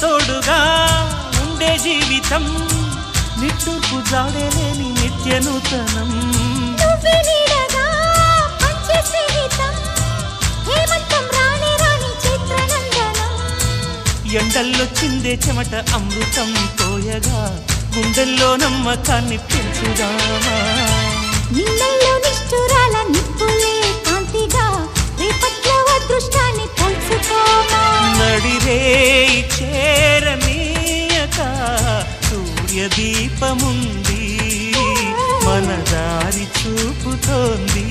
తోడుగా ఉండే జీవితం నిట్టూర్పు జాడలేని నిత్య నూతనం ఎండల్లో చిందే చెమట అమృతం పోయగా గుండెల్లో నమ్మకాన్ని పెంచుదామా నిన్నల్లో నిష్ఠురాల నిప్పులే కాంతిగా రేపట్లో అదృష్టాన్ని పంచుకోమా నడిరే చేరనీయక సూర్యదీపముంది మన దారి చూపుతోంది